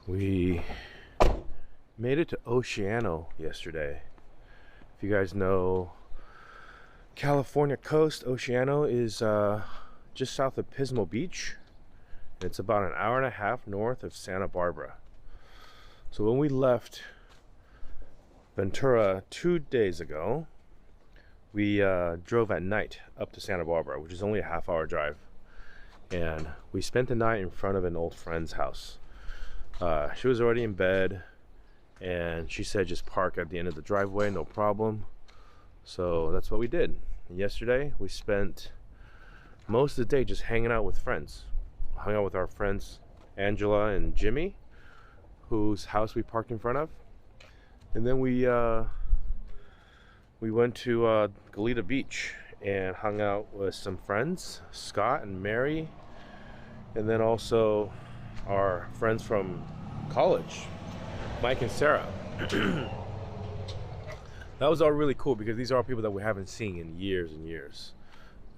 We made it to Oceano yesterday. If you guys know California coast, Oceano is just south of Pismo Beach. It's about an hour and a half north of Santa Barbara. So when we left Ventura 2 days ago, we drove at night up to Santa Barbara, which is only a half-hour drive. And we spent the night in front of an old friend's house. She was already in bed, and she said just park at the end of the driveway, no problem. So that's what we did. And yesterday we spent most of the day just hanging out with friends. Hung out with our friends Angela and Jimmy, whose house we parked in front of. And then we went to Goleta Beach and hung out with some friends, Scott and Mary, and then also our friends from college, Mike and Sarah. That was all really cool because these are all people that we haven't seen in years and years,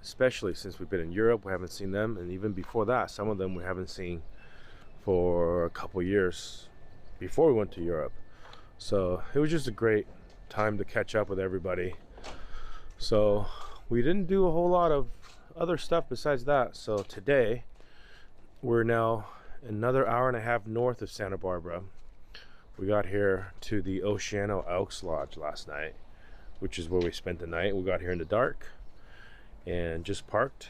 especially since we've been in Europe. We haven't seen them, and even before that, some of them we haven't seen for a couple years before we went to Europe. So it was just a great time to catch up with everybody. So we didn't do a whole lot of other stuff besides that. So today we're now another hour and a half north of Santa Barbara. We got here to the Oceano Elks Lodge last night, which is where we spent the night. We got here in the dark and just parked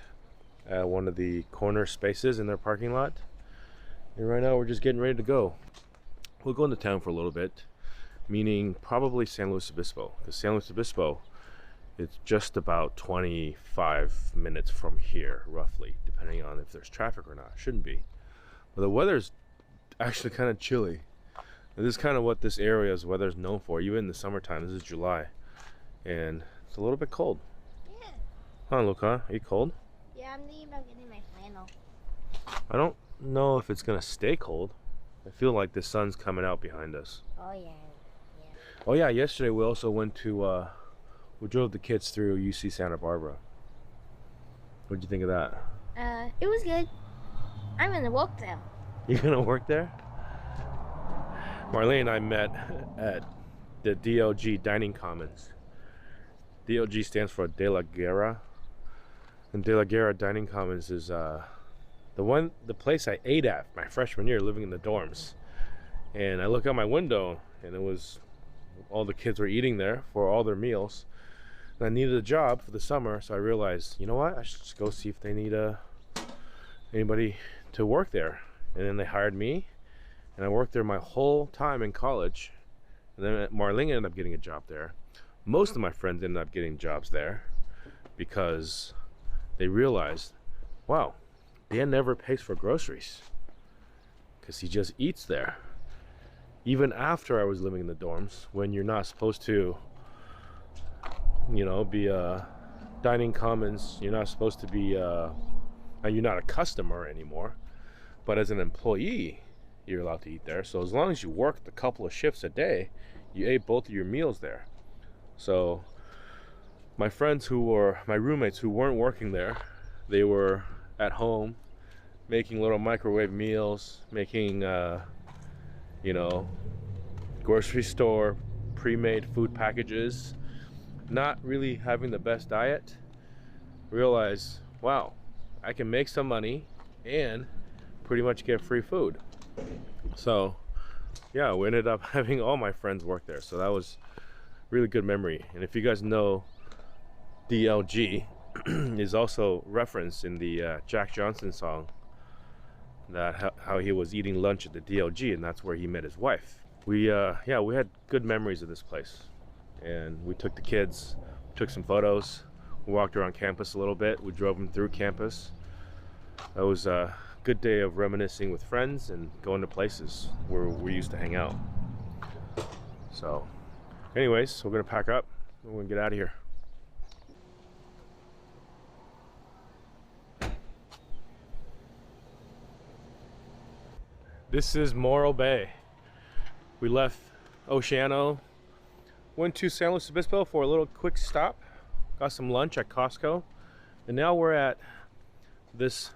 at one of the corner spaces in their parking lot. And right now we're just getting ready to go. We'll go into town for a little bit, meaning probably San Luis Obispo, because San Luis Obispo, it's just about 25 minutes from here, roughly, depending on if there's traffic or not. Shouldn't be. But the weather's actually kind of chilly. And this is kind of what this area's weather is known for. Even in the summertime, this is July, and it's a little bit cold. Yeah. Huh, Luca? Are you cold? Yeah, I'm thinking about getting my flannel. I don't know if it's gonna stay cold. I feel like the sun's coming out behind us. Oh yeah. Oh yeah, yesterday we also went to, we drove the kids through UC Santa Barbara. What'd you think of that? It was good. I'm gonna work there. You gonna work there? Marlene and I met at the DLG Dining Commons. DLG stands for De La Guerra. And De La Guerra Dining Commons is the place I ate at my freshman year living in the dorms. And I look out my window and it was all the kids were eating there for all their meals. And I needed a job for the summer, so I realized, you know what, I should just go see if they need anybody to work there. And then they hired me, and I worked there my whole time in college. And then Marlene ended up getting a job there. Most of my friends ended up getting jobs there because they realized, wow, Dan never pays for groceries because he just eats there. Even after I was living in the dorms, when you're not supposed to, you know, be dining commons, you're not supposed to be, you're not a customer anymore, but as an employee, you're allowed to eat there. So as long as you worked a couple of shifts a day, you ate both of your meals there. So my friends who were, my roommates who weren't working there, they were at home making little microwave meals, making, you know, grocery store pre-made food packages, not really having the best diet. Realize, wow, I can make some money and pretty much get free food. So yeah, we ended up having all my friends work there, so that was really good memory. And if you guys know, DLG is also referenced in the Jack Johnson song, that how he was eating lunch at the DLG, and that's where he met his wife. We yeah, we had good memories of this place, and we took the kids, took some photos, we walked around campus a little bit, we drove them through campus. That was a good day of reminiscing with friends and going to places where we used to hang out. So anyways, we're gonna pack up and we're gonna get out of here. This is Morro Bay. We left Oceano, went to San Luis Obispo for a little quick stop, got some lunch at Costco, and now we're at this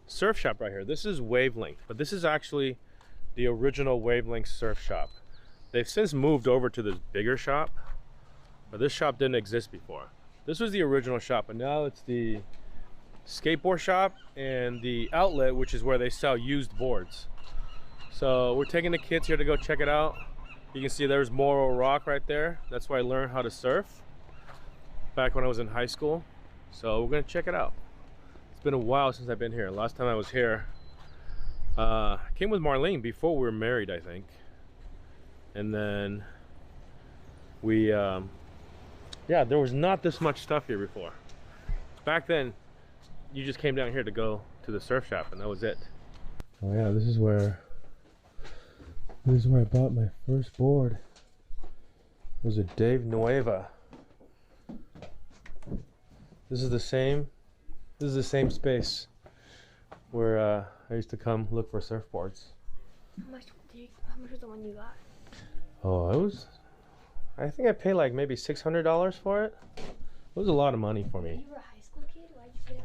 surf shop right here. This is Wavelength, but this is actually the original Wavelength surf shop. They've since moved over to this bigger shop, but this shop didn't exist before. This was the original shop, but now it's the skateboard shop and the outlet, which is where they sell used boards. So we're taking the kids here to go check it out. You can see there's Morro Rock right there. That's where I learned how to surf back when I was in high school. So we're gonna check it out. It's been a while since I've been here. Last time I was here, I came with Marlene before we were married, I think. And then we, yeah, there was not this much stuff here before. Back then, you just came down here to go to the surf shop and that was it. Oh yeah, this is where I bought my first board. It was a Dave Nueva. This is the same space where I used to come look for surfboards. How much was the one you got? Oh, I think I paid like maybe $600 for it. It was a lot of money for me. You were a high school kid? Why'd you pay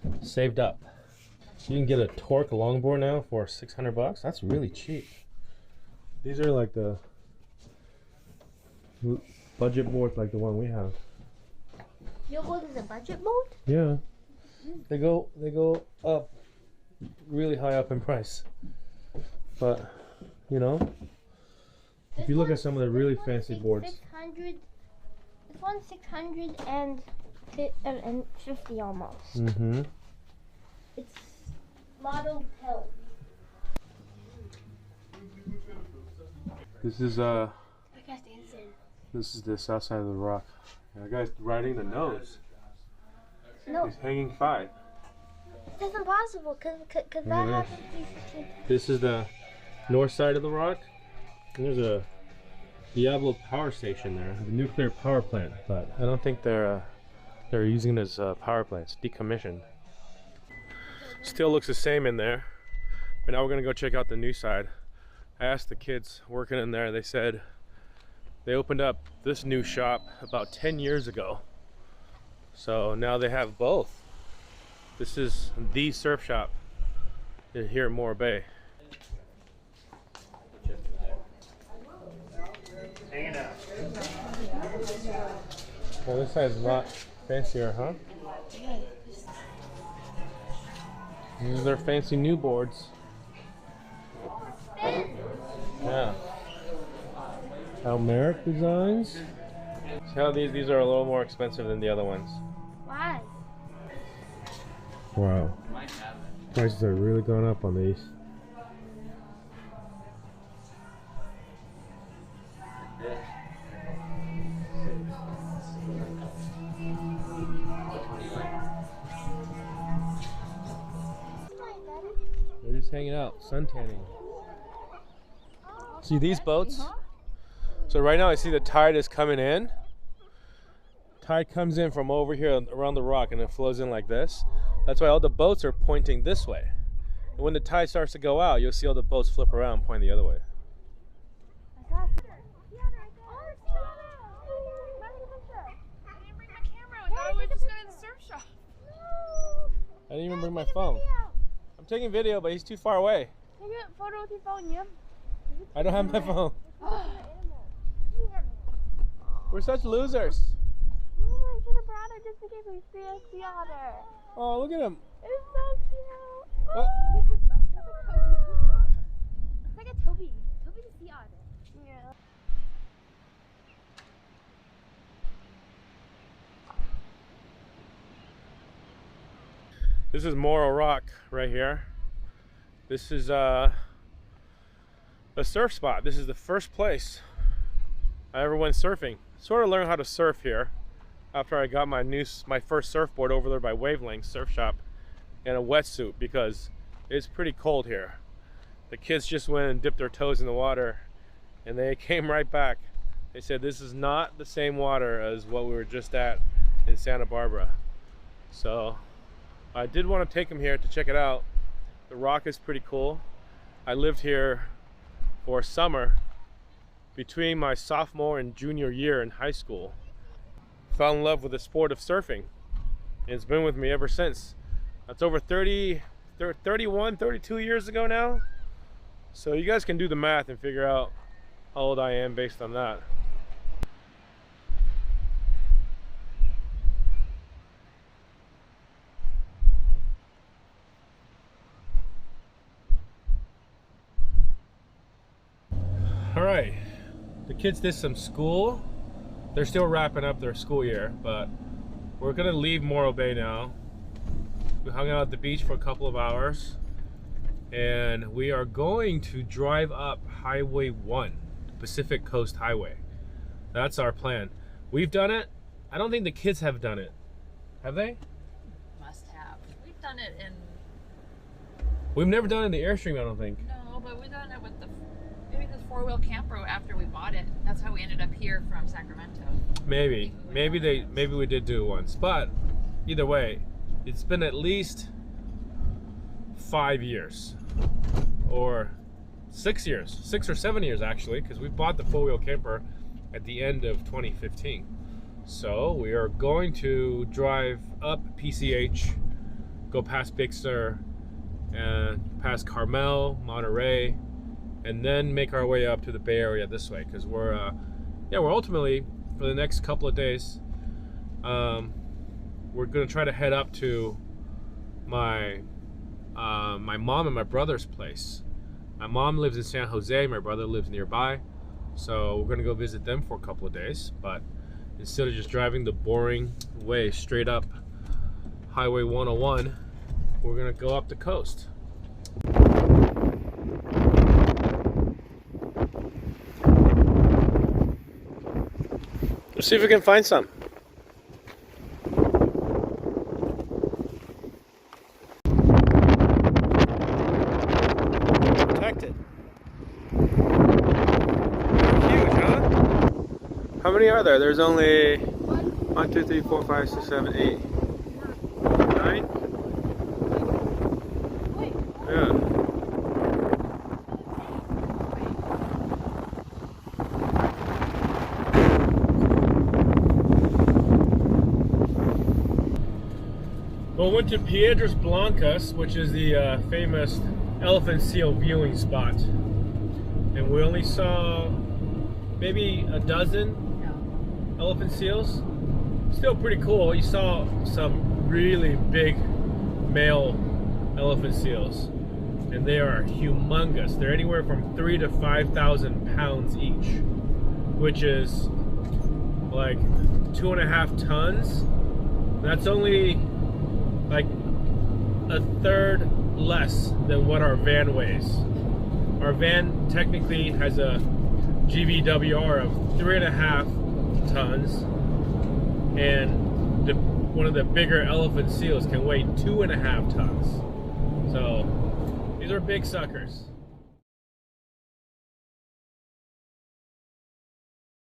that much? Saved up. You can get a Torque longboard now for $600. That's really cheap. These are like the budget boards, like the one we have. Your board is a budget board? Yeah. They go up really high up in price. But you know, if you look at some of the really fancy boards. 600. This one's 650 almost. Mm-hmm. It's model Hill. This is That guy's dancing. this is the south side of the rock. That guy's riding the nose. No, He's hanging 5. that's impossible because that happens. This is the north side of the rock. And there's a Diablo power station there, the nuclear power plant. But I don't think they're using it as a power plant. It's decommissioned. Still looks the same in there. But now we're gonna go check out the new side. I asked the kids working in there. They said they opened up this new shop about 10 years ago. So now they have both. This is the surf shop here in Morro Bay. Well, this side's a lot fancier, huh? These are their fancy new boards. Yeah. Almeric designs. See how these are a little more expensive than the other ones. Why? Wow. Prices are really going up on these. They're just hanging out, sun tanning. See these boats? So right now I see the tide is coming in. Tide comes in from over here around the rock and it flows in like this. That's why all the boats are pointing this way. And when the tide starts to go out, you'll see all the boats flip around and point the other way. I didn't bring my camera. I thought I was just going to the surf shop. I didn't even bring my phone. I'm taking video, but he's too far away. Take a photo with your phone, yeah? I don't have my phone. We're such losers. I should have brought it just in case we see a sea otter. Oh, look at him. It's so cute. What? It's like a Toby. Toby's a sea otter. Yeah. This is Morro Rock right here. This is a surf spot. This is the first place I ever went surfing. Sort of learned how to surf here after I got my first surfboard over there by Wavelength Surf Shop and a wetsuit because it's pretty cold here. The kids just went and dipped their toes in the water and they came right back. They said this is not the same water as what we were just at in Santa Barbara. So I did want to take them here to check it out. The rock is pretty cool. I lived here for summer between my sophomore and junior year in high school. Fell in love with the sport of surfing. And it's been with me ever since. That's over 31, 32 years ago now. So you guys can do the math and figure out how old I am based on that. All right, the kids did some school. They're still wrapping up their school year, but we're gonna leave Morro Bay now. We hung out at the beach for a couple of hours, and we are going to drive up Highway 1, Pacific Coast Highway. That's our plan. We've done it. I don't think the kids have done it. Have they? Must have. We've done it in. We've never done it in the Airstream, I don't think. No, but we've done it with the maybe this 4-wheel camper after we bought it. That's how we ended up here from Sacramento. Maybe we did do it once, but either way, it's been at least 5 years or 6 years, 6 or 7 years actually, because we bought the 4-wheel camper at the end of 2015. So we are going to drive up PCH, go past Big Sur, and past Carmel, Monterey, and then make our way up to the Bay Area this way, because we're ultimately, for the next couple of days, we're gonna try to head up to my mom and my brother's place. My mom lives in San Jose, my brother lives nearby, so we're gonna go visit them for a couple of days. But instead of just driving the boring way straight up Highway 101, we're gonna go up the coast. Let's see if we can find some. Protected. Huge, huh? How many are there? There's only 1, 2, 3, 4, 5, 6, 7, 8, 9. Yeah. Well, we went to Piedras Blancas, which is the famous elephant seal viewing spot, and we only saw maybe a dozen elephant seals. Still pretty cool. You saw some really big male elephant seals, and they are humongous. They're anywhere from 3,000 to 5,000 pounds each, which is like 2.5 tons. That's only like a third less than what our van weighs. Our van technically has a GVWR of 3.5 tons, and one of the bigger elephant seals can weigh 2.5 tons. So these are big suckers.